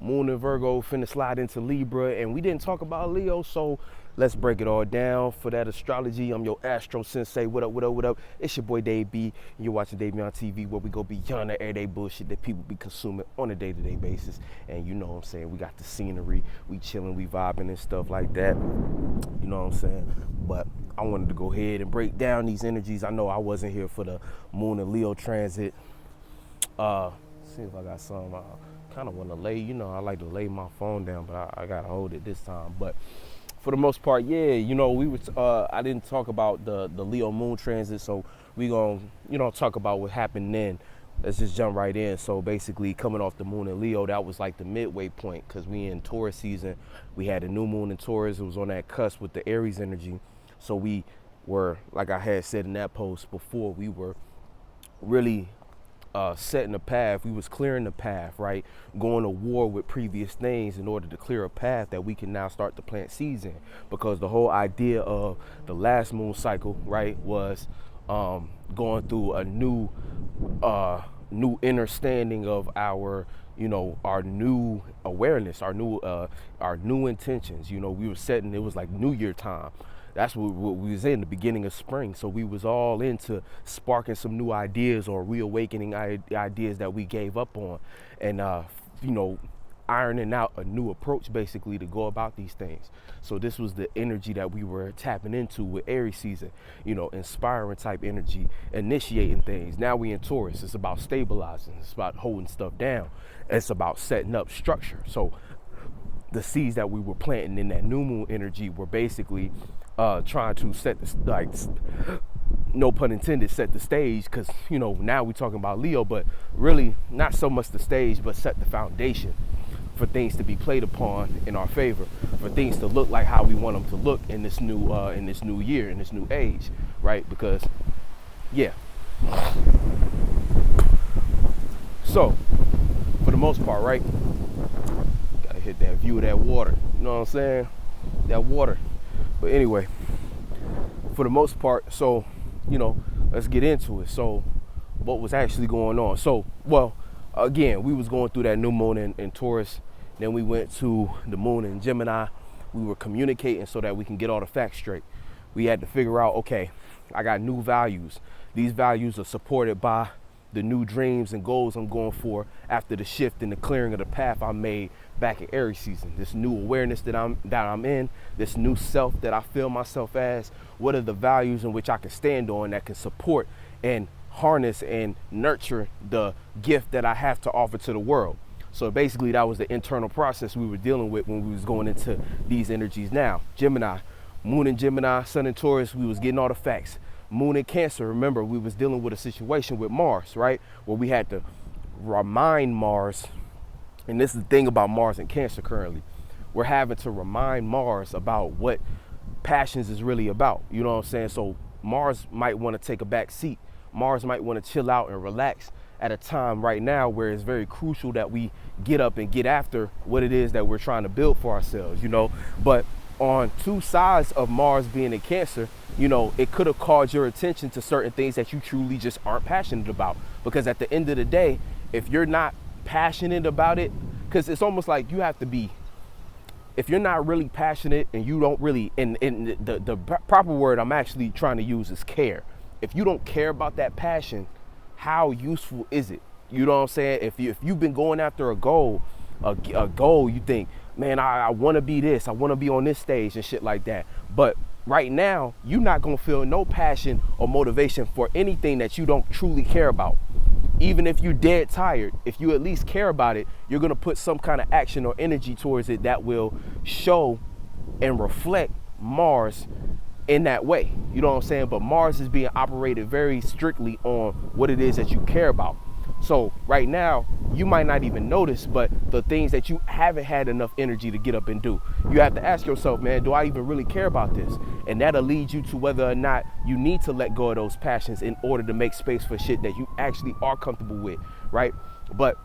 Moon in Virgo, finna slide into Libra, and we didn't talk about Leo, so let's break it all down. For that astrology, I'm your Astro Sensei. What up, what up, what up? It's your boy Dave B, and you're watching DaveBeyondTV, where we go beyond the everyday bullshit that people be consuming on a day-to-day basis. And you know what I'm saying, we got the scenery, we chilling, we vibing and stuff like that. You know what I'm saying? But I wanted to go ahead and break down these energies. I know I wasn't here for the Moon and Leo transit. See if I got some. I kind of want to lay, you know, I like to lay my phone down, but I got to hold it this time. But for the most part, yeah, you know, we was, I didn't talk about the Leo moon transit, so we gonna, you know, talk about what happened then. Let's just jump right in. So basically, coming off the moon in Leo, that was like the midway point, because we in Taurus season. We had a new moon in Taurus. It was on that cusp with the Aries energy. So we were, like I had said in that post before, we were really setting the path. We was clearing the path, right? Going to war with previous things in order to clear a path that we can now start to plant seeds in. Because the whole idea of the last moon cycle, right, was going through a new understanding of our, you know, our new awareness, our new intentions. You know, we were setting, it was like New Year time. That's what we was in the beginning of spring. So we was all into sparking some new ideas or reawakening ideas that we gave up on, and you know, ironing out a new approach basically to go about these things. So this was the energy that we were tapping into with Aries season, you know, inspiring type energy, initiating things. Now we in Taurus. It's about stabilizing. It's about holding stuff down. It's about setting up structure. So the seeds that we were planting in that new moon energy were basically trying to set this, like, no pun intended, set the stage, because, you know, now we're talking about Leo, but really not so much the stage, but set the foundation for things to be played upon in our favor, for things to look like how we want them to look in this new year, in this new age, right? Because, yeah. So, for the most part, right, gotta hit that view of that water. You know what I'm saying? That water. But anyway, for the most part, so, you know, let's get into it. So what was actually going on? So, well, again, we was going through that new moon in Taurus. Then we went to the moon in Gemini. We were communicating so that we can get all the facts straight. We had to figure out, okay, I got new values. These values are supported by the new dreams and goals I'm going for after the shift and the clearing of the path I made back in Aries season. This new awareness that I'm in, this new self that I feel myself as. What are the values in which I can stand on that can support and harness and nurture the gift that I have to offer to the world? So basically that was the internal process we were dealing with when we was going into these energies. Now, Gemini, moon in Gemini, sun in Taurus, we was getting all the facts. Moon in Cancer, remember, we was dealing with a situation with Mars, right? Where we had to remind Mars, and this is the thing about Mars and Cancer currently, we're having to remind Mars about what passions is really about. You know what I'm saying? So Mars might want to take a back seat. Mars might want to chill out and relax at a time right now where it's very crucial that we get up and get after what it is that we're trying to build for ourselves, you know? But on two sides of Mars being in Cancer, you know, it could have called your attention to certain things that you truly just aren't passionate about. Because at the end of the day, if you're not passionate about it, because it's almost like you have to be, if you're not really passionate and you don't really, and the proper word I'm actually trying to use is care. If you don't care about that passion, how useful is it? You know what I'm saying? If you've been going after a goal, you think, man, I want to be this, I want to be on this stage and shit like that. But right now, you're not going to feel no passion or motivation for anything that you don't truly care about. Even if you're dead tired, if you at least care about it, you're going to put some kind of action or energy towards it that will show and reflect Mars in that way. You know what I'm saying? But Mars is being operated very strictly on what it is that you care about. So right now, you might not even notice, but the things that you haven't had enough energy to get up and do, you have to ask yourself, man, do I even really care about this? And that'll lead you to whether or not you need to let go of those passions in order to make space for shit that you actually are comfortable with, right? But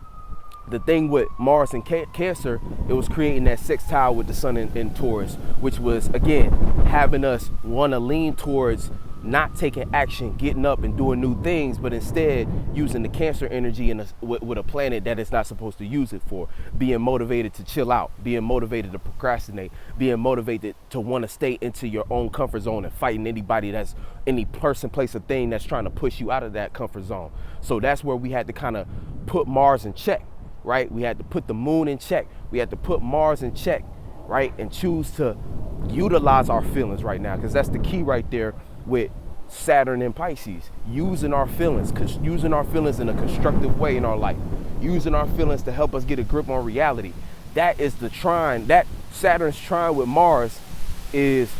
the thing with Mars and Cancer, it was creating that sextile with the sun in Taurus, which was, again, having us want to lean towards not taking action, getting up and doing new things, but instead using the Cancer energy with a planet that it's not supposed to use it for. Being motivated to chill out, being motivated to procrastinate, being motivated to want to stay into your own comfort zone and fighting anybody that's any person, place, or thing that's trying to push you out of that comfort zone. So that's where we had to kind of put Mars in check, right? We had to put the moon in check. We had to put Mars in check, right? And choose to utilize our feelings right now, because that's the key right there with Saturn and Pisces. Using our feelings in a constructive way in our life, using our feelings to help us get a grip on reality. That is the trine. That Saturn's trine with Mars is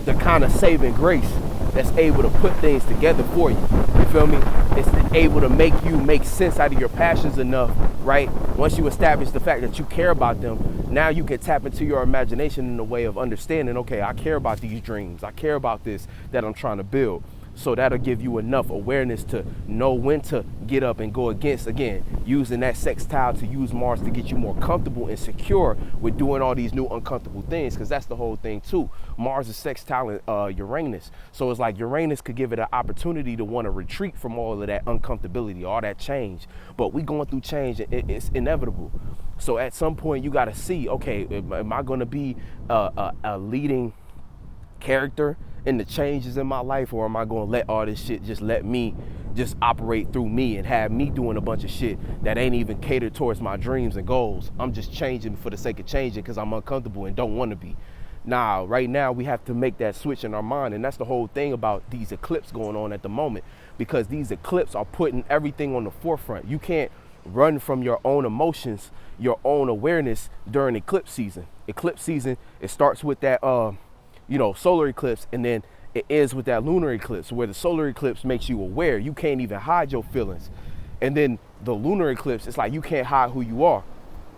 the kind of saving grace that's able to put things together for you. You feel me? It's able to make you make sense out of your passions enough, right? Once you establish the fact that you care about them, now you can tap into your imagination in a way of understanding, okay, I care about these dreams. I care about this that I'm trying to build. So that'll give you enough awareness to know when to get up and go against, again, using that sextile to use Mars to get you more comfortable and secure with doing all these new uncomfortable things, because that's the whole thing too. Mars is sextile Uranus. So it's like Uranus could give it an opportunity to want to retreat from all of that uncomfortability, all that change. But we going through change, and it's inevitable. So at some point you got to see, okay, am I going to be a leading character in the changes in my life, or am I going to let all this shit just let me just operate through me and have me doing a bunch of shit that ain't even catered towards my dreams and goals? I'm just changing for the sake of changing because I'm uncomfortable and don't want to be. Now, right now, we have to make that switch in our mind, and that's the whole thing about these eclipses going on at the moment, because these eclipses are putting everything on the forefront. You can't run from your own emotions, your own awareness during eclipse season. Eclipse season, it starts with that solar eclipse, and then it ends with that lunar eclipse, where the solar eclipse makes you aware. You can't even hide your feelings. And then the lunar eclipse, it's like you can't hide who you are.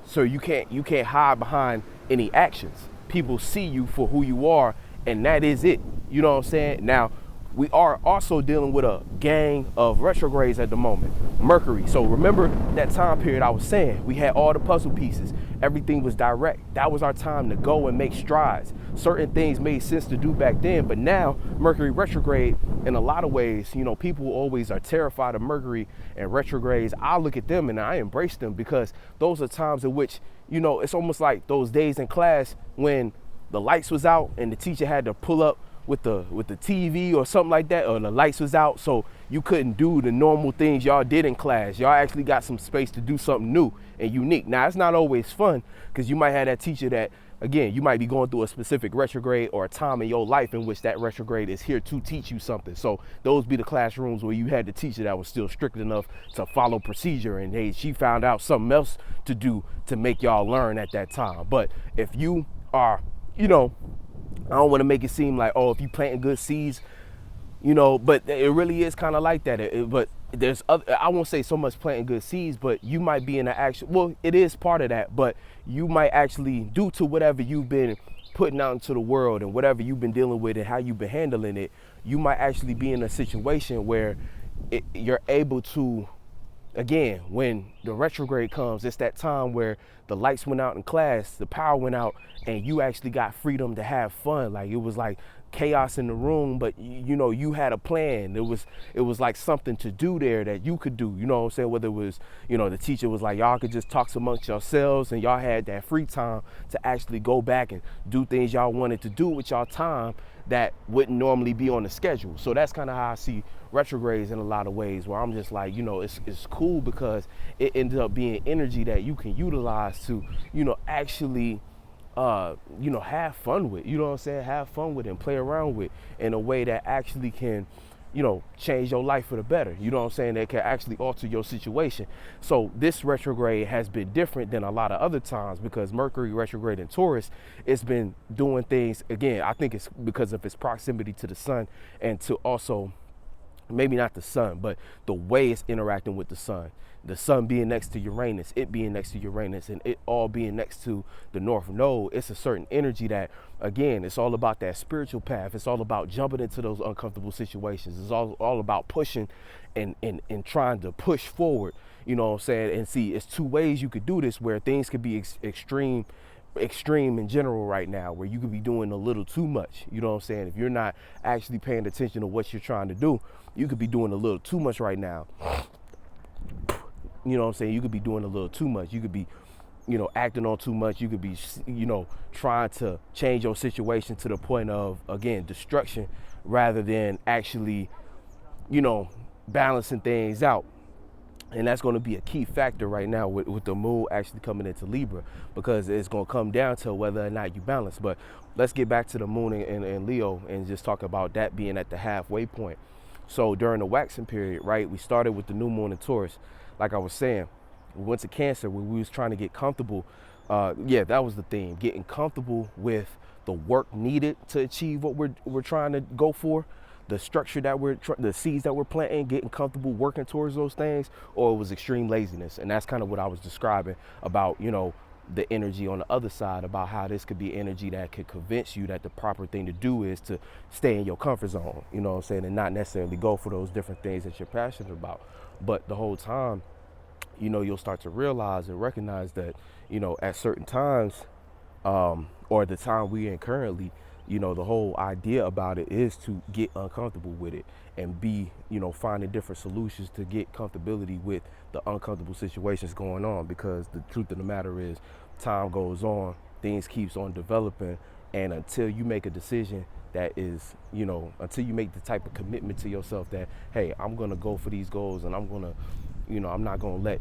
So you can't hide behind any actions. People see you for who you are, and that is it. You know what I'm saying? Now, we are also dealing with a gang of retrogrades at the moment. Mercury. So remember that time period I was saying, we had all the puzzle pieces. Everything was direct. That was our time to go and make strides. Certain things made sense to do back then, but now Mercury retrograde, in a lot of ways, people always are terrified of Mercury and retrogrades. I look at them and I embrace them, because those are times in which, it's almost like those days in class when the lights was out and the teacher had to pull up with the TV or something like that, or the lights was out, so you couldn't do the normal things y'all did in class. Y'all actually got some space to do something new and unique. Now, it's not always fun, because you might have that teacher that, again, you might be going through a specific retrograde or a time in your life in which that retrograde is here to teach you something. So those be the classrooms where you had the teacher that was still strict enough to follow procedure, and she found out something else to do to make y'all learn at that time. But if you are, I don't want to make it seem like, if you planting good seeds, but it really is kind of like that. But there's other, I won't say so much planting good seeds, but you might be in an action. Well, it is part of that, but you might actually, due to whatever you've been putting out into the world and whatever you've been dealing with and how you've been handling it, you might actually be in a situation where you're able to, again, when the retrograde comes, it's that time where the lights went out in class, the power went out, and you actually got freedom to have fun. Like, it was like chaos in the room, but you had a plan. It was like something to do there that you could do. You know what I'm saying? Whether it was, the teacher was like, y'all could just talk amongst yourselves, and y'all had that free time to actually go back and do things y'all wanted to do with y'all time that wouldn't normally be on the schedule. So that's kind of how I see retrogrades in a lot of ways, where I'm just like, it's cool, because it ended up being energy that you can utilize to, actually have fun with, have fun with and play around with in a way that actually can, change your life for the better. You know what I'm saying? That can actually alter your situation. So this retrograde has been different than a lot of other times, because Mercury retrograde in Taurus, it's been doing things, again, I think it's because of its proximity to the sun, and to also, maybe not the sun, but the way it's interacting with the sun. The sun being next to Uranus, it being next to Uranus, and it all being next to the North Node. It's a certain energy that, again, it's all about that spiritual path. It's all about jumping into those uncomfortable situations. It's all about pushing and trying to push forward, you know what I'm saying? And see, it's two ways you could do this, where things could be extreme extreme in general right now, where you could be doing a little too much. You know what I'm saying? If you're not actually paying attention to what you're trying to do, you could be doing a little too much right now. You know what I'm saying? You could be doing a little too much. You could be, acting on too much. You could be, trying to change your situation to the point of, again, destruction, rather than actually, balancing things out. And that's going to be a key factor right now with the moon actually coming into Libra, because it's going to come down to whether or not you balance. But let's get back to the moon in Leo and just talk about that being at the halfway point. So during the waxing period, right, we started with the new moon in Taurus. Like I was saying, we went to Cancer where we was trying to get comfortable. That was the theme, getting comfortable with the work needed to achieve what we're trying to go for. The structure that the seeds that we're planting, getting comfortable working towards those things, or it was extreme laziness. And that's kind of what I was describing about, the energy on the other side, about how this could be energy that could convince you that the proper thing to do is to stay in your comfort zone, you know what I'm saying, and not necessarily go for those different things that you're passionate about. But the whole time, you'll start to realize and recognize that, at certain times, or the time we're in currently, the whole idea about it is to get uncomfortable with it and be, finding different solutions to get comfortability with the uncomfortable situations going on. Because the truth of the matter is, time goes on, things keeps on developing, and until you make a decision that is, until you make the type of commitment to yourself that, hey, I'm gonna go for these goals, and I'm gonna, I'm not gonna let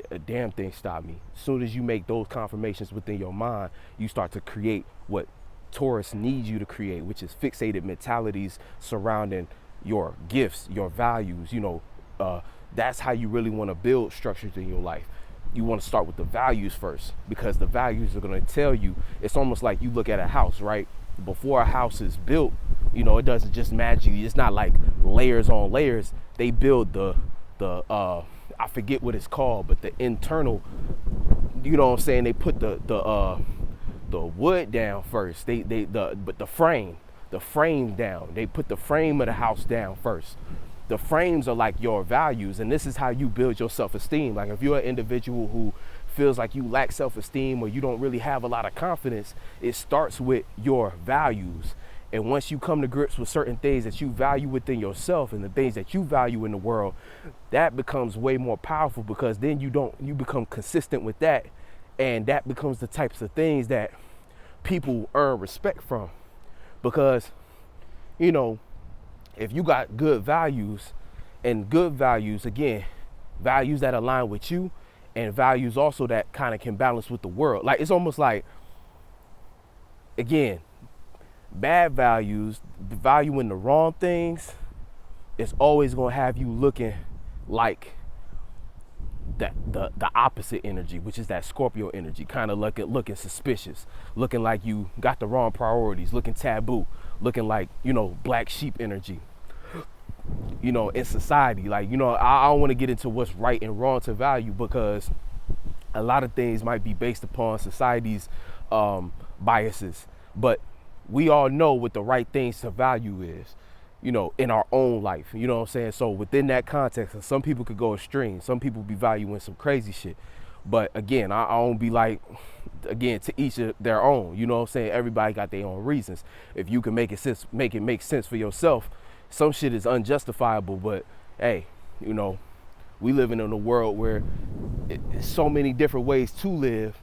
a damn thing stop me. As soon as you make those confirmations within your mind, you start to create what Taurus needs you to create, which is fixated mentalities surrounding your gifts, your values. That's how you really want to build structures in your life. You want to start with the values first, because the values are going to tell you. It's almost like you look at a house, right? Before a house is built, it doesn't just magically, it's not like layers on layers. They build the I forget what it's called, but the internal, they put the wood down first. But the frame down. They put the frame of the house down first. The frames are like your values, and this is how you build your self-esteem. Like if you're an individual who feels like you lack self-esteem, or you don't really have a lot of confidence, it starts with your values. And once you come to grips with certain things that you value within yourself and the things that you value in the world, that becomes way more powerful, because then you become consistent with that. And that becomes the types of things that people earn respect from. Because, if you got good values, and good values, again, values that align with you, and values also that kind of can balance with the world. Like, it's almost like, again, bad values, valuing the wrong things, is always going to have you looking like the opposite energy, which is that Scorpio energy, kind of looking suspicious, looking like you got the wrong priorities, looking taboo, looking like, black sheep energy, in society. Like, I don't want to get into what's right and wrong to value, because a lot of things might be based upon society's biases, but we all know what the right things to value is, in our own life, you know what I'm saying? So within that context, some people could go extreme. Some people be valuing some crazy shit. But again, I don't be like, again, to each of their own, you know what I'm saying? Everybody got their own reasons. If you can make it make sense for yourself, some shit is unjustifiable. But hey, we living in a world where so many different ways to live.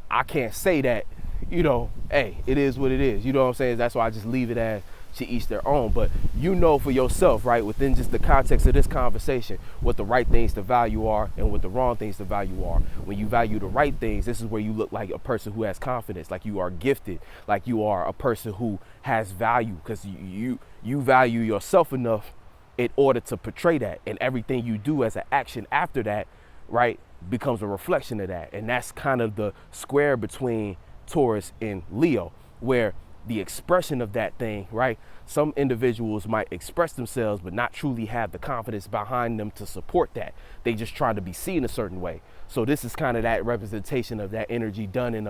I can't say that, hey, it is what it is. You know what I'm saying? That's why I just leave it as to each their own. But for yourself, right, within just the context of this conversation, what the right things to value are and what the wrong things to value are. When you value the right things, this is where you look like a person who has confidence, like you are gifted, like you are a person who has value, because you value yourself enough in order to portray that, and everything you do as an action after that, right, becomes a reflection of that. And that's kind of the square between Taurus and Leo, where the expression of that thing, right? Some individuals might express themselves but not truly have the confidence behind them to support that. They just try to be seen a certain way. So this is kind of that representation of that energy done in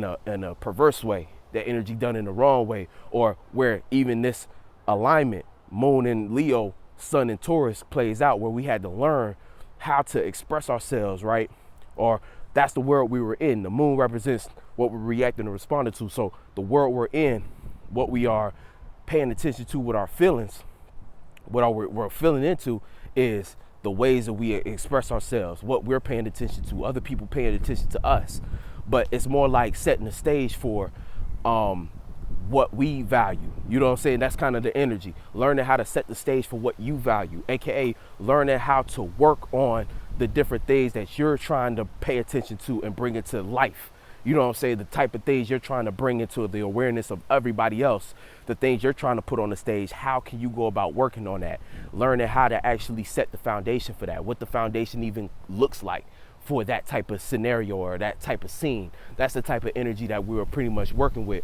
a perverse way, that energy done in the wrong way, or where even this alignment, Moon in Leo, Sun in Taurus, plays out, where we had to learn how to express ourselves, right? Or that's the world we were in. The moon represents what we're reacting and responding to. So the world we're in, what we are paying attention to with our feelings, what we're feeling into is the ways that we express ourselves, what we're paying attention to, other people paying attention to us. But it's more like setting the stage for what we value. You know what I'm saying? That's kind of the energy. Learning how to set the stage for what you value, aka learning how to work on the different things that you're trying to pay attention to and bring into life. You know what I'm saying? The type of things you're trying to bring into the awareness of everybody else, the things you're trying to put on the stage. How can you go about working on that? Learning how to actually set the foundation for that, what the foundation even looks like for that type of scenario or that type of scene. That's the type of energy that we were pretty much working with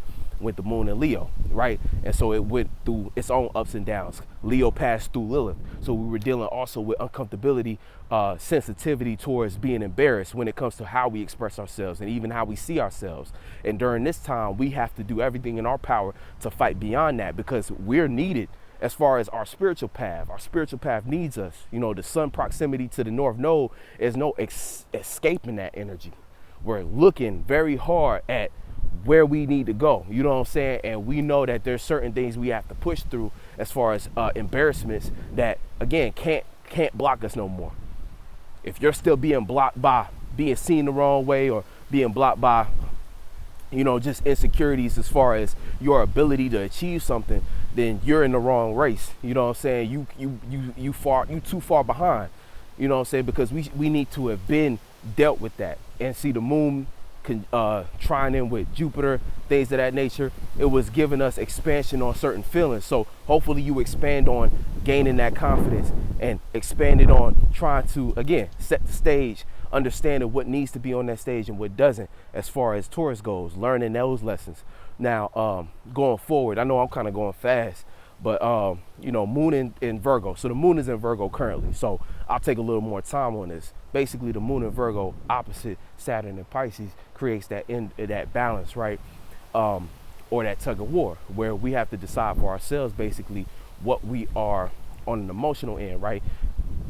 the moon and Leo, right? And so it went through its own ups and downs. Leo passed through Lilith. So we were dealing also with uncomfortability, sensitivity towards being embarrassed when it comes to how we express ourselves and even how we see ourselves. And during this time, we have to do everything in our power to fight beyond that, because we're needed as far as our spiritual path. Our spiritual path needs us. You know, the sun proximity to the North Node is no escaping that energy. We're looking very hard at where we need to go. You know what I'm saying? And we know that there's certain things we have to push through as far as embarrassments that, again, can't block us no more. If you're still being blocked by being seen the wrong way, or being blocked by, you know, just insecurities as far as your ability to achieve something, then you're in the wrong race. You know what I'm saying? You too far behind. You know what I'm saying? Because we need to have been dealt with that. And see, the moon trying in with Jupiter, things of that nature, it was giving us expansion on certain feelings. So hopefully you expand on gaining that confidence and expanded on trying to, again, set the stage, understanding what needs to be on that stage and what doesn't as far as Taurus goes, learning those lessons. Now, going forward, I know I'm kind of going fast, but, you know, moon in Virgo. So the moon is in Virgo currently. So I'll take a little more time on this. Basically, the moon in Virgo opposite Saturn and Pisces creates that balance, right? Or that tug of war, where we have to decide for ourselves, basically, what we are on an emotional end, right?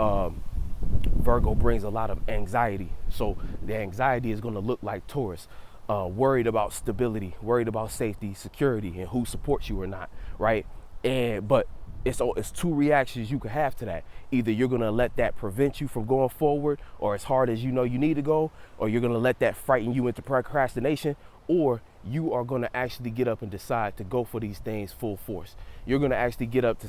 Virgo brings a lot of anxiety. So the anxiety is going to look like Taurus. Worried about stability, worried about safety, security, and who supports you or not, right? But it's two reactions you could have to that. Either you're gonna let that prevent you from going forward, or as hard as you know you need to go, or you're gonna let that frighten you into procrastination, or you are gonna actually get up and decide to go for these things full force. You're gonna actually get up to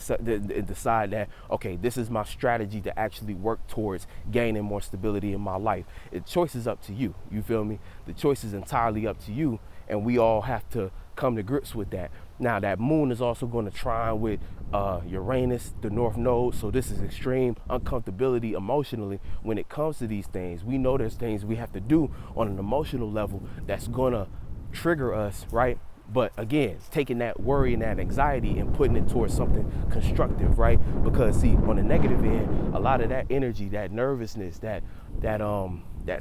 decide that, okay, this is my strategy to actually work towards gaining more stability in my life. The choice is up to you, you feel me? The choice is entirely up to you, and we all have to come to grips with that. Now, that moon is also going to trine with Uranus, the North Node. So this is extreme uncomfortability emotionally when it comes to these things. We know there's things we have to do on an emotional level that's going to trigger us, right? But again, taking that worry and that anxiety and putting it towards something constructive, right? Because see, on the negative end, a lot of that energy, that nervousness, that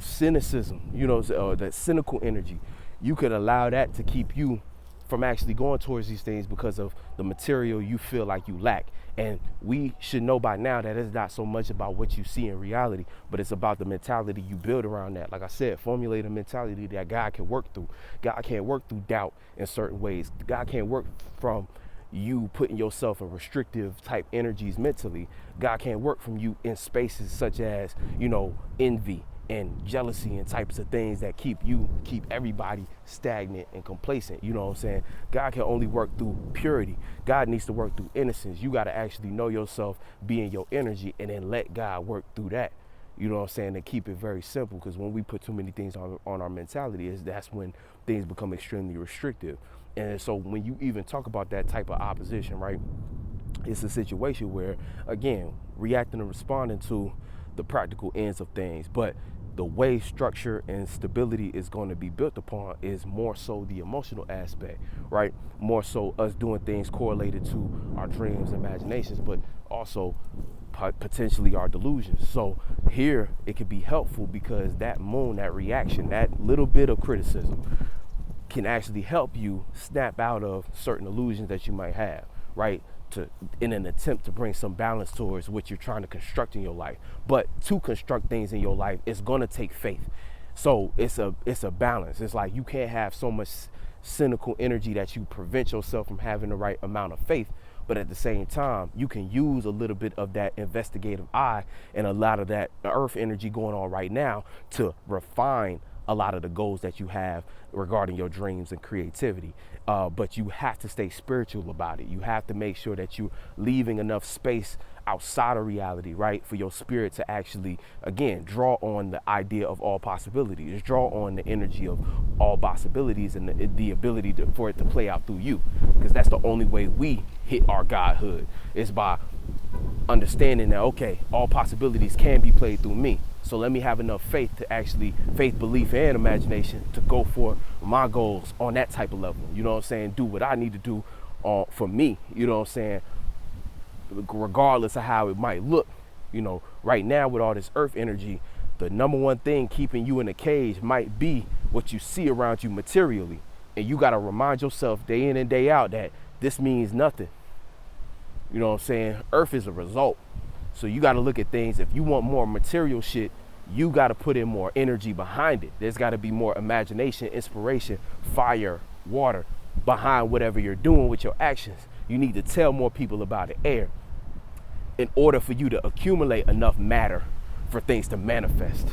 cynicism, you know, that cynical energy, you could allow that to keep you from actually going towards these things because of the material you feel like you lack. And we should know by now that it's not so much about what you see in reality, but it's about the mentality you build around that. Like I said, formulate a mentality that God can work through. God can't work through doubt in certain ways. God can't work from you putting yourself in restrictive type energies mentally. God can't work from you in spaces such as, you know, envy and jealousy and types of things that keep everybody stagnant and complacent. You know what I'm saying? God can only work through purity. God needs to work through innocence. You got to actually know yourself, be in your energy, and then let God work through that. You know what I'm saying? And keep it very simple, because when we put too many things on our mentality, that's when things become extremely restrictive. And so when you even talk about that type of opposition, right, it's a situation where, again, reacting and responding to the practical ends of things, but the way structure and stability is going to be built upon is more so the emotional aspect, right? More so us doing things correlated to our dreams, imaginations, but also potentially our delusions. So here it could be helpful because that moon, that reaction, that little bit of criticism can actually help you snap out of certain illusions that you might have, right? In an attempt to bring some balance towards what you're trying to construct in your life. But to construct things in your life, it's going to take faith. So it's a balance. It's like you can't have so much cynical energy that you prevent yourself from having the right amount of faith. But at the same time, you can use a little bit of that investigative eye and a lot of that earth energy going on right now to refine a lot of the goals that you have regarding your dreams and creativity. But you have to stay spiritual about it. You have to make sure that you're leaving enough space outside of reality, right, for your spirit to actually, again, draw on the idea of all possibilities, draw on the energy of all possibilities and the ability for it to play out through you, because that's the only way we hit our godhood, is by understanding that, okay, all possibilities can be played through me. So let me have enough faith to actually, faith, belief, and imagination to go for my goals on that type of level. You know what I'm saying? Do what I need to do for me. You know what I'm saying? Regardless of how it might look. You know, right now with all this earth energy, the number one thing keeping you in a cage might be what you see around you materially. And you got to remind yourself day in and day out that this means nothing. You know what I'm saying? Earth is a result. So you got to look at things. If you want more material shit, you got to put in more energy behind it. There's got to be more imagination, inspiration, fire, water behind whatever you're doing with your actions. You need to tell more people about it, air, in order for you to accumulate enough matter for things to manifest.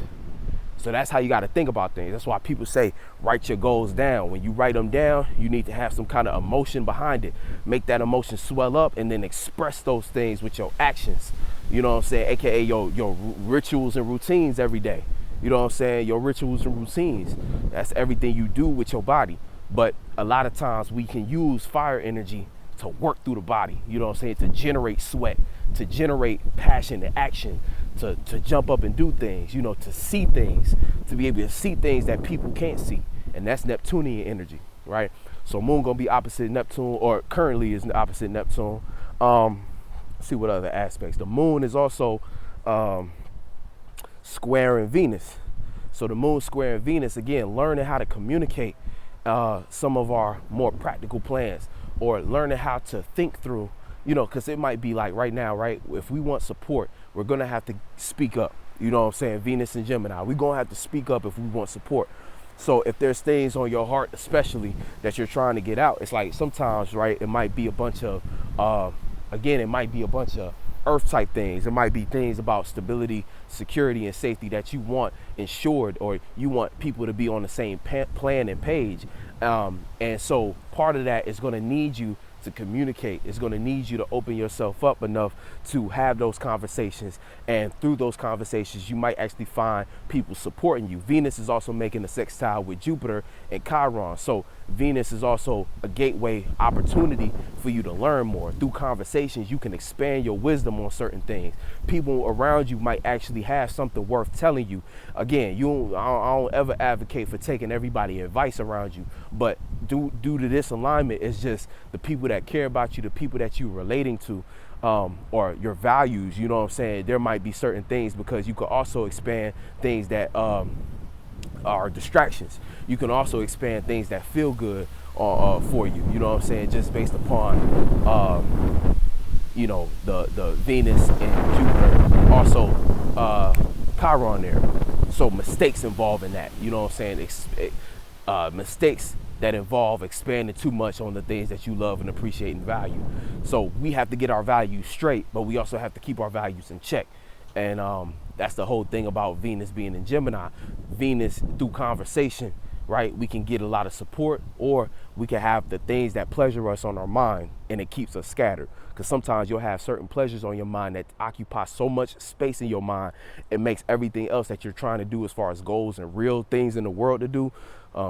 So that's how you got to think about things. That's why people say, write your goals down. When you write them down, you need to have some kind of emotion behind it. Make that emotion swell up and then express those things with your actions. You know what I'm saying? AKA your rituals and routines every day. You know what I'm saying? Your rituals and routines. That's everything you do with your body. But a lot of times we can use fire energy to work through the body. You know what I'm saying? To generate sweat, to generate passion and action, to jump up and do things, you know, to see things, to be able to see things that people can't see. And that's Neptunian energy, right? So moon gonna be opposite Neptune, or currently is opposite Neptune. See what other aspects. The moon is also squaring Venus. So the moon squaring Venus, again, learning how to communicate some of our more practical plans, or learning how to think through, you know, because it might be like right now, right? If we want support, we're going to have to speak up. You know what I'm saying? Venus and Gemini, we're going to have to speak up if we want support. So if there's things on your heart, especially that you're trying to get out, it's like sometimes, right, it might be a bunch of, again, it might be a bunch of earth type things. It might be things about stability, security, and safety that you want ensured, or you want people to be on the same plan and page. And so part of that is going to need you to communicate. It's going to need you to open yourself up enough to have those conversations. And through those conversations, you might actually find people supporting you. Venus is also making a sextile with Jupiter and Chiron. So Venus is also a gateway opportunity for you to learn more. Through conversations, you can expand your wisdom on certain things. People around you might actually have something worth telling you. Again, I don't ever advocate for taking everybody's advice around you, but due to this alignment, it's just the people that care about you, the people that you're relating to, or your values. You know what I'm saying? There might be certain things, because you could also expand things that are distractions. You can also expand things that feel good for you. You know what I'm saying? Just based upon you know, the Venus and Jupiter, also Chiron there. So mistakes involved in that. You know what I'm saying? Mistakes that involve expanding too much on the things that you love and appreciate and value. So we have to get our values straight, but we also have to keep our values in check. And that's the whole thing about Venus being in Gemini. Venus, through conversation, right, we can get a lot of support, or we can have the things that pleasure us on our mind, and it keeps us scattered. Because sometimes you'll have certain pleasures on your mind that occupy so much space in your mind, it makes everything else that you're trying to do as far as goals and real things in the world to do,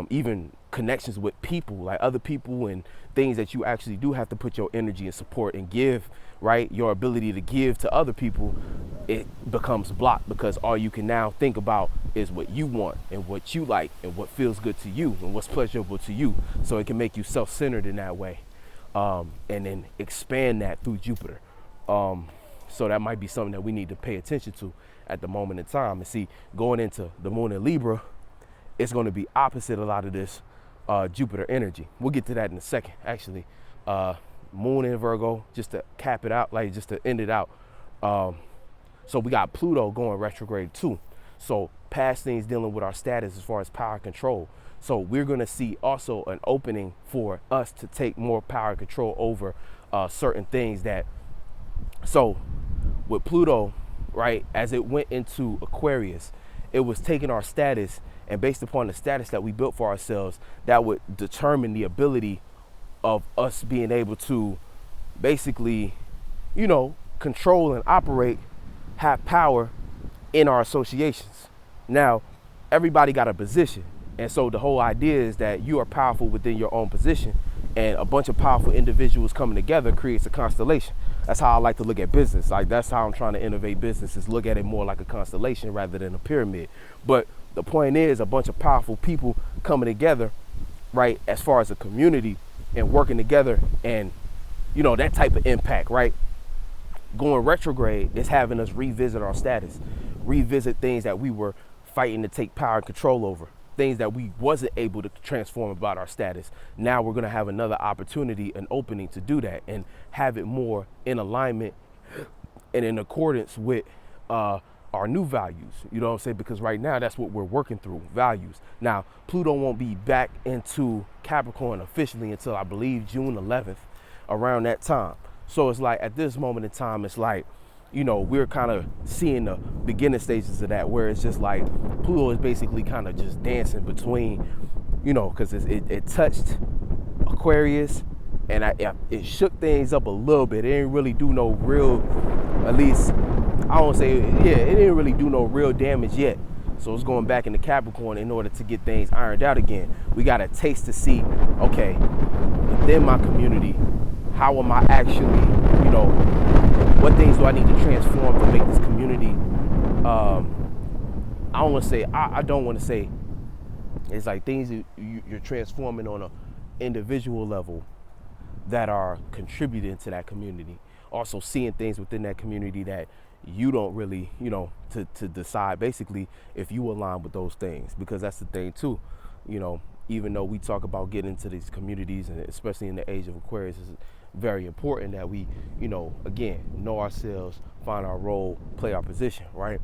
even connections with people, like other people, and things that you actually do have to put your energy and support and give, right, your ability to give to other people, it becomes blocked, because all you can now think about is what you want and what you like and what feels good to you and what's pleasurable to you. So it can make you self-centered in that way, and then expand that through Jupiter. So that might be something that we need to pay attention to at the moment in time. And see, going into the moon in Libra, it's going to be opposite a lot of this Jupiter energy. We'll get to that in a second, actually. Moon in Virgo, just to cap it out, like just to end it out. So we got Pluto going retrograde too. So past things dealing with our status as far as power control. So we're going to see also an opening for us to take more power and control over certain things that, so with Pluto, right, as it went into Aquarius, it was taking our status, and based upon the status that we built for ourselves, that would determine the ability of us being able to basically, control and operate, have power in our associations. Now, everybody got a position. And so the whole idea is that you are powerful within your own position, and a bunch of powerful individuals coming together creates a constellation. That's how I like to look at business. Like, that's how I'm trying to innovate business, is look at it more like a constellation rather than a pyramid. But the point is, a bunch of powerful people coming together, right, as far as a community, and working together, and that type of impact, right? Going retrograde is having us revisit our status, revisit things that we were fighting to take power and control over, things that we wasn't able to transform about our status. Now we're going to have another opportunity, an opening to do that, and have it more in alignment and in accordance with our new values. You know what I'm saying? Because right now that's what we're working through, values. Now, Pluto won't be back into Capricorn officially until, I believe, June 11th, around that time. So it's like, at this moment in time, it's like, we're kind of seeing the beginning stages of that, where it's just like Pluto is basically kind of just dancing between, because it touched Aquarius, and it shook things up a little bit. It didn't really do no real, at least, I won't say, it didn't really do no real damage yet. So it's going back into Capricorn in order to get things ironed out again. We got a taste to see, okay, within my community, how am I actually, what things do I need to transform to make this community, I don't want to say, I don't want to say, it's like things that you're transforming on an individual level that are contributing to that community. Also seeing things within that community that you don't really, to decide basically if you align with those things. Because that's the thing too, even though we talk about getting into these communities, and especially in the age of Aquarius, it's very important that we, again, know ourselves, find our role, play our position, right?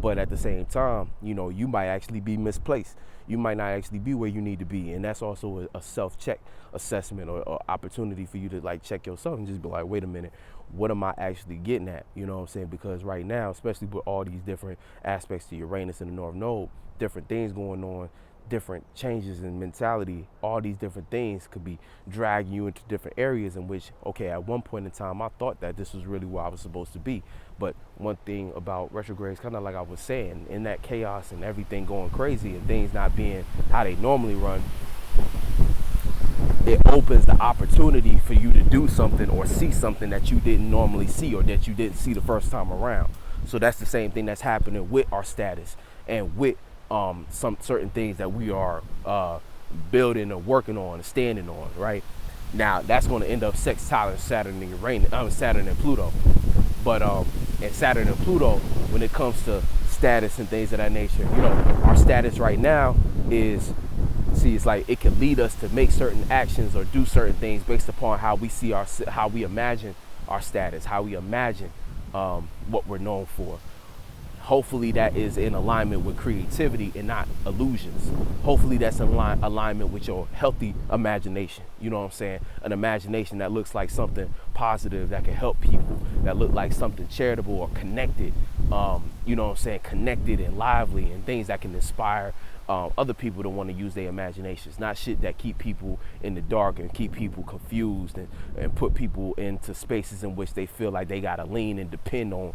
But at the same time, you might actually be misplaced. You might not actually be where you need to be. And that's also a self-check assessment, or opportunity for you to like check yourself and just be like, wait a minute, what am I actually getting at? You know what I'm saying? Because right now, especially with all these different aspects to Uranus and the North Node, different things going on, different changes in mentality, all these different things could be dragging you into different areas in which, okay, at one point in time, I thought that this was really where I was supposed to be. But one thing about retrogrades, kind of like I was saying, in that chaos and everything going crazy and things not being how they normally run, it opens the opportunity for you to do something or see something that you didn't normally see, or that you didn't see the first time around. So that's the same thing that's happening with our status, and with some certain things that we are building or working on and standing on, right? Now that's going to end up sextiling Saturn and Uranus, Saturn and Pluto. But and Saturn and Pluto, when it comes to status and things of that nature, our status right now is, it's like it can lead us to make certain actions or do certain things based upon how we see how we imagine our status, how we imagine what we're known for. Hopefully that is in alignment with creativity and not illusions. Hopefully that's in alignment with your healthy imagination. You know what I'm saying? An imagination that looks like something positive that can help people, that look like something charitable or connected. You know what I'm saying? Connected and lively, and things that can inspire other people to want to use their imaginations. Not shit that keep people in the dark and keep people confused and put people into spaces in which they feel like they gotta lean and depend on,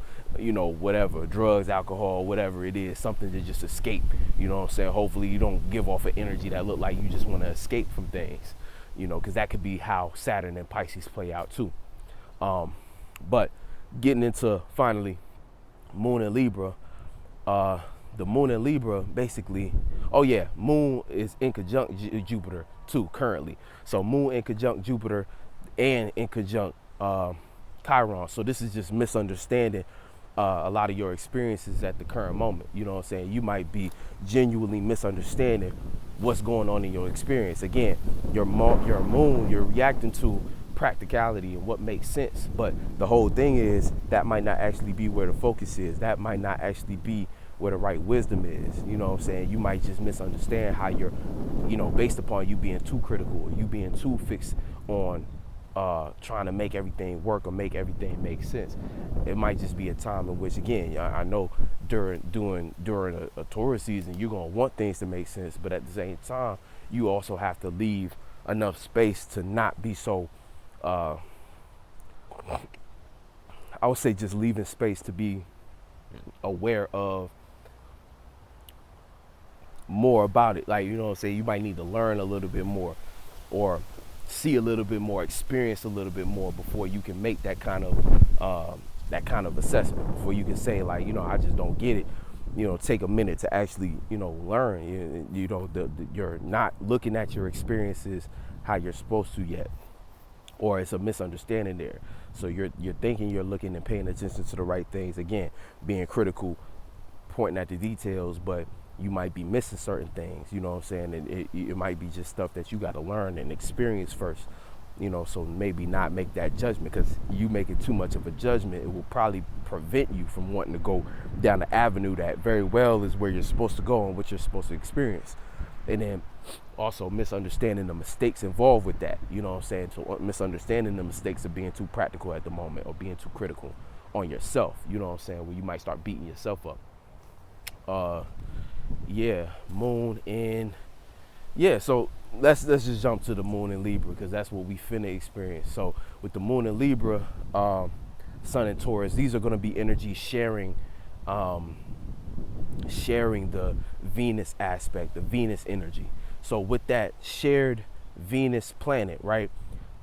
whatever, drugs, alcohol, whatever it is, something to just escape. You know what I'm saying? Hopefully you don't give off an energy that look like you just want to escape from things, because that could be how Saturn and Pisces play out too. But getting into finally Moon and Libra, the Moon in Libra basically, Moon is in conjunct Jupiter too currently. So Moon in conjunct Jupiter and in conjunct Chiron. So this is just misunderstanding a lot of your experiences at the current moment. You know what I'm saying? You might be genuinely misunderstanding what's going on in your experience. Again, your moon, you're reacting to practicality and what makes sense. But the whole thing is that might not actually be where the focus is. That might not actually be where the right wisdom is. You know what I'm saying? You might just misunderstand how you're, based upon you being too critical, or you being too fixed on trying to make everything work or make everything make sense. It might just be a time in which, again, I know during a Taurus season, you're gonna want things to make sense, but at the same time, you also have to leave enough space to not be so. I would say just leaving space to be aware of more about it. Like, you know what I'm saying? You might need to learn a little bit more, or see a little bit more, experience a little bit more before you can make that kind of assessment, before you can say, like, I just don't get it. Take a minute to actually, learn. You're not looking at your experiences how you're supposed to yet, or it's a misunderstanding there. So you're thinking you're looking and paying attention to the right things. Again, being critical, pointing at the details, but you might be missing certain things. You know what I'm saying? And it might be just stuff that you got to learn and experience first. So maybe not make that judgment, because you making too much of a judgment, it will probably prevent you from wanting to go down the avenue that very well is where you're supposed to go and what you're supposed to experience. And then also misunderstanding the mistakes involved with that. You know what I'm saying? So misunderstanding the mistakes of being too practical at the moment, or being too critical on yourself. You know what I'm saying? Where you might start beating yourself up. Moon in. So let's just jump to the moon in Libra, because that's what we finna experience. So with the moon in Libra, Sun in Taurus, these are going to be energy sharing the Venus aspect, the Venus energy. So with that shared Venus planet, right,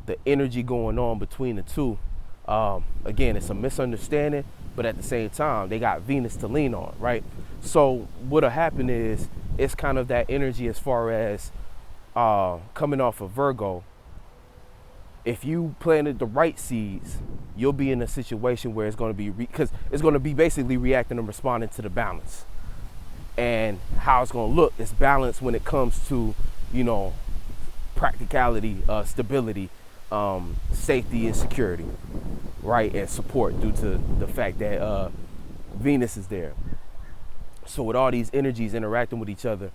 the energy going on between the two, again, it's a misunderstanding, but at the same time, they got Venus to lean on, right? So what'll happen is, it's kind of that energy as far as coming off of Virgo. If you planted the right seeds, you'll be in a situation where it's going to be, because it's going to be basically reacting and responding to the balance. And how it's going to look is balance when it comes to, practicality, stability, safety and security, right? And support, due to the fact that Venus is there. So with all these energies interacting with each other,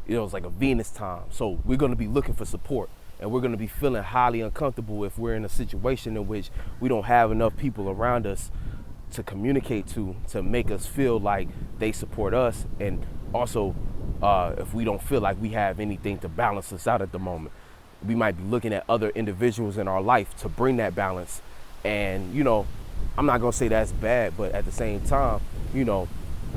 it's like a Venus time. So we're going to be looking for support, and we're going to be feeling highly uncomfortable if we're in a situation in which we don't have enough people around us to communicate to make us feel like they support us. And also, if we don't feel like we have anything to balance us out at the moment, we might be looking at other individuals in our life to bring that balance. And, I'm not going to say that's bad, but at the same time,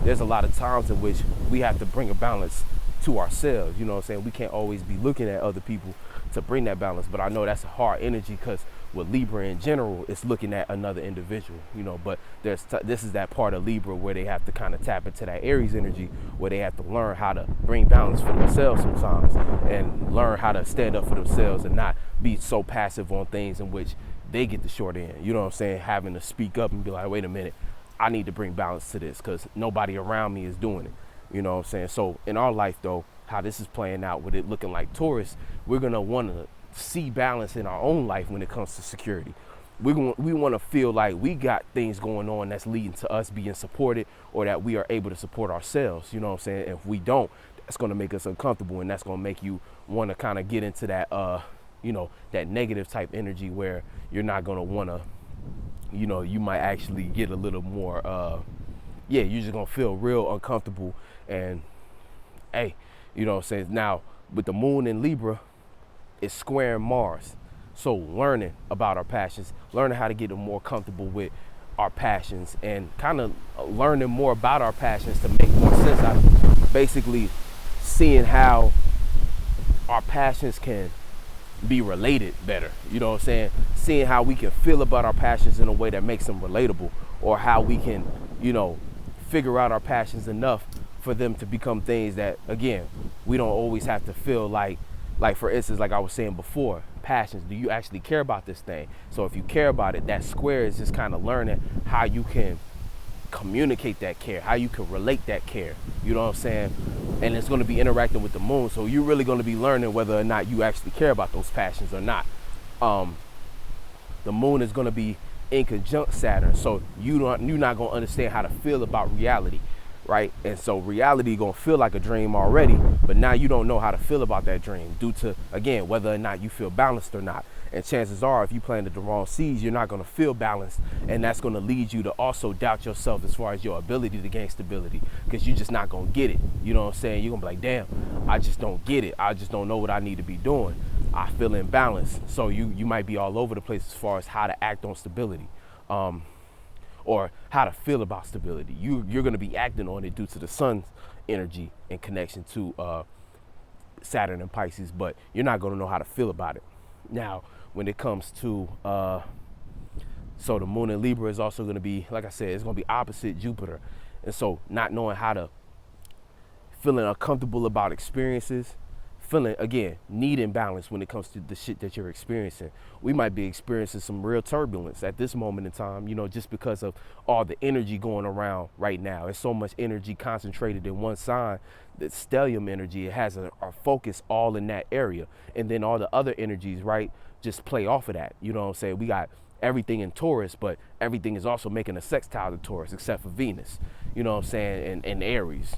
there's a lot of times in which we have to bring a balance to ourselves. You know what I'm saying? We can't always be looking at other people to bring that balance. But I know that's a hard energy, because with Libra in general, it's looking at another individual, but this is that part of Libra where they have to kind of tap into that Aries energy, where they have to learn how to bring balance for themselves sometimes, and learn how to stand up for themselves and not be so passive on things in which they get the short end. You know what I'm saying? Having to speak up and be like, wait a minute, I need to bring balance to this because nobody around me is doing it. You know what I'm saying? So in our life, though, how this is playing out with it looking like Taurus, we're going to want to see balance in our own life when it comes to security. We want to feel like we got things going on that's leading to us being supported, or that we are able to support ourselves. You know what I'm saying? If we don't, that's going to make us uncomfortable, and that's going to make you want to kind of get into that, that negative type energy where you're not going to want to, you might actually get a little more, you're just going to feel real uncomfortable. And hey, you know what I'm saying? Now, with the moon in Libra, it's squaring Mars. So learning about our passions, learning how to get more comfortable with our passions, and kind of learning more about our passions to make more sense out of it. Basically seeing how our passions can be related better. You know what I'm saying? Seeing how we can feel about our passions in a way that makes them relatable, or how we can, figure out our passions enough for them to become things that, again, we don't always have to feel like for instance, like I was saying before, passions, do you actually care about this thing? So if you care about it, that square is just kind of learning how you can communicate that care, how you can relate that care, you know what I'm saying? And it's going to be interacting with the moon, so you're really going to be learning whether or not you actually care about those passions or not. The moon is going to be in conjunct Saturn. So you're not gonna understand how to feel about reality, right? And so reality gonna feel like a dream already, but now you don't know how to feel about that dream due to, again, whether or not you feel balanced or not. And chances are, if you planted the wrong seeds, you're not gonna feel balanced, and that's gonna lead you to also doubt yourself as far as your ability to gain stability, because you're just not gonna get it. You know what I'm saying? You're gonna be like, damn, I just don't get it. I just don't know what I need to be doing. I feel imbalanced. So you might be all over the place as far as how to act on stability. Or how to feel about stability. You're going to be acting on it due to the sun's energy in connection to Saturn and Pisces, but you're not going to know how to feel about it. Now, when it comes to, so the moon in Libra is also going to be, like I said, it's going to be opposite Jupiter. And so not knowing how to, feeling uncomfortable about experiences, feeling, again, needing balance when it comes to the shit that you're experiencing. We might be experiencing some real turbulence at this moment in time, you know, just because of all the energy going around right now. It's so much energy concentrated in one sign, that stellium energy, it has a focus all in that area. And then all the other energies, right, just play off of that. You know what I'm saying? We got everything in Taurus, but everything is also making a sextile to Taurus except for Venus, you know what I'm saying, and Aries.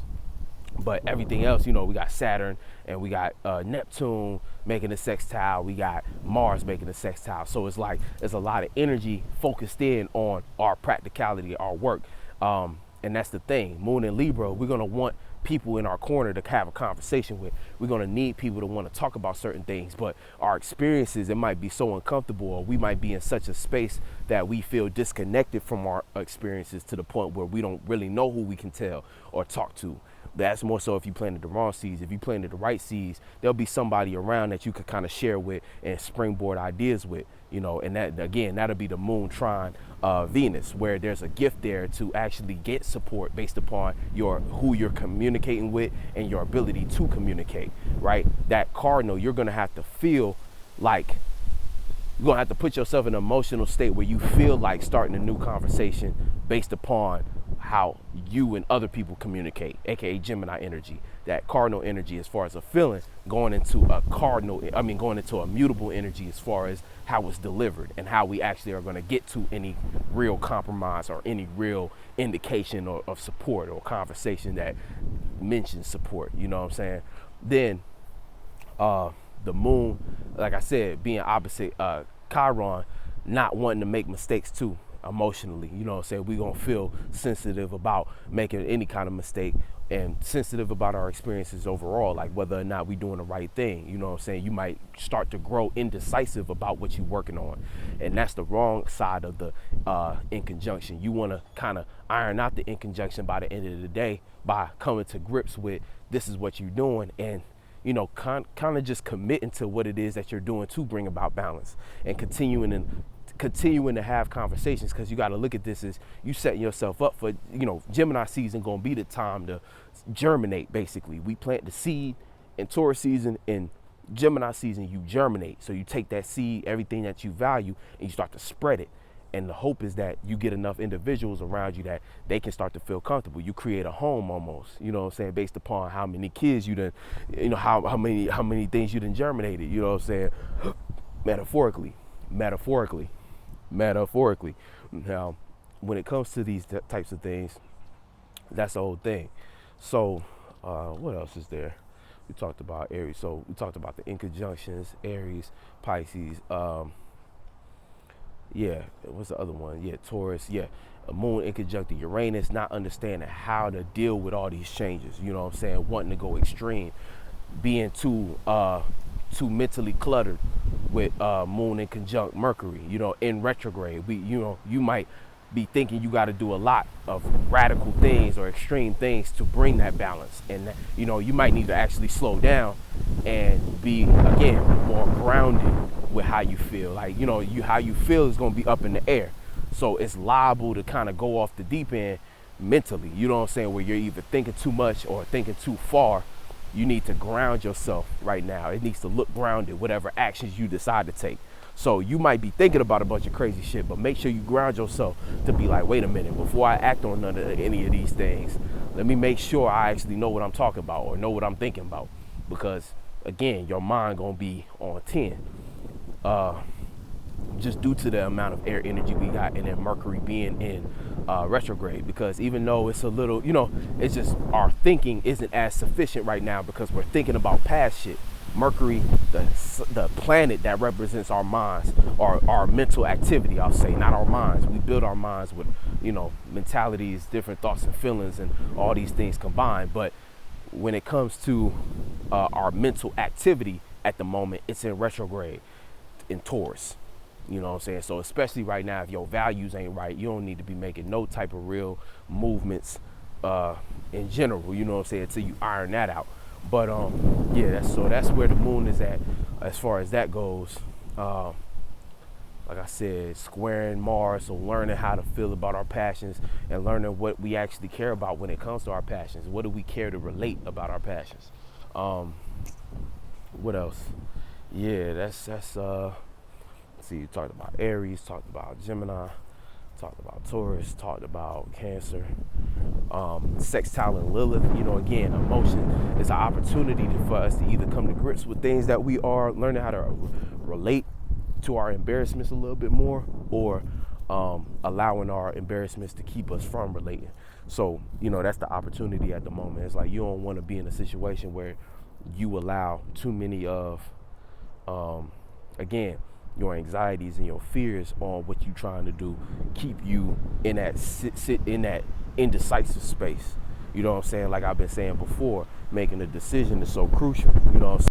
But everything else, you know, we got Saturn and we got Neptune making a sextile. We got Mars making a sextile. So it's like there's a lot of energy focused in on our practicality, our work. And that's the thing. Moon in Libra, we're going to want people in our corner to have a conversation with. We're going to need people to want to talk about certain things. But our experiences, it might be so uncomfortable, or we might be in such a space that we feel disconnected from our experiences to the point where we don't really know who we can tell or talk to. That's more so if you planted the wrong seeds. If you planted the right seeds, there'll be somebody around that you could kind of share with and springboard ideas with, you know, and that, again, that'll be the moon trine Venus, where there's a gift there to actually get support based upon who you're communicating with and your ability to communicate, right? That cardinal, you're going to have to feel like, you're going to have to put yourself in an emotional state where you feel like starting a new conversation based upon how you and other people communicate, aka Gemini energy. That cardinal energy as far as a feeling, going into a mutable energy as far as how it's delivered and how we actually are going to get to any real compromise or any real indication of support or conversation that mentions support, you know what I'm saying? Then the moon, like I said, being opposite Chiron, not wanting to make mistakes too emotionally, you know what I'm saying? We're going to feel sensitive about making any kind of mistake and sensitive about our experiences overall, like whether or not we're doing the right thing, you know what I'm saying? You might start to grow indecisive about what you're working on, and that's the wrong side of the in conjunction. You want to kind of iron out the in conjunction by the end of the day by coming to grips with this is what you're doing, and you know, kind of just committing to what it is that you're doing to bring about balance and continuing to have conversations, because you got to look at this as you setting yourself up for, you know, Gemini season going to be the time to germinate. Basically, we plant the seed in Taurus season, in Gemini season you germinate. So you take that seed, everything that you value, and you start to spread it. And the hope is that you get enough individuals around you that they can start to feel comfortable. You create a home almost, you know what I'm saying, based upon how many kids you done, you know, how many things you done germinated, you know what I'm saying, metaphorically. Now, when it comes to these types of things, that's the whole thing. So what else is there? We talked about Aries. So we talked about the in conjunctions, Aries, Pisces, yeah, what's the other one? Yeah, Taurus. Yeah, a moon in conjunct Uranus, not understanding how to deal with all these changes. You know what I'm saying? Wanting to go extreme, being too mentally cluttered with moon in conjunct Mercury. You know, in retrograde. You might be thinking you got to do a lot of radical things or extreme things to bring that balance, and you know, you might need to actually slow down and be, again, more grounded with how you feel. Like, you know, how you feel is going to be up in the air, so it's liable to kind of go off the deep end mentally, you know what I'm saying, where you're either thinking too much or thinking too far. You need to ground yourself right now. It needs to look grounded, whatever actions you decide to take. So you might be thinking about a bunch of crazy shit, but make sure you ground yourself to be like, wait a minute, before I act on any of these things, let me make sure I actually know what I'm talking about or know what I'm thinking about. Because again, your mind gonna be on 10. just due to the amount of air energy we got, and then Mercury being in retrograde. Because even though it's a little, it's just our thinking isn't as sufficient right now because we're thinking about past shit. Mercury, the planet that represents our minds, or our mental activity, I'll say, not our minds. We build our minds with, mentalities, different thoughts and feelings, and all these things combined. But when it comes to our mental activity at the moment, it's in retrograde in Taurus. You know what I'm saying? So especially right now, if your values ain't right, you don't need to be making no type of real movements in general, you know what I'm saying, until you iron that out. But yeah, that's where the moon is at as far as that goes. Like I said, squaring Mars, so learning how to feel about our passions and learning what we actually care about when it comes to our passions. What do we care to relate about our passions? What else? Yeah, that's see, you talked about Aries, talked about Gemini, talked about Taurus, talked about Cancer, sextile and Lilith. Again, emotion is an opportunity for us to either come to grips with things that we are learning how to relate to our embarrassments a little bit more, or allowing our embarrassments to keep us from relating. So, that's the opportunity at the moment. It's like you don't want to be in a situation where you allow too many of, again, your anxieties and your fears on what you're trying to do keep you in that sit in that indecisive space. You know what I'm saying? Like I've been saying before, making a decision is so crucial. You know what I'm saying?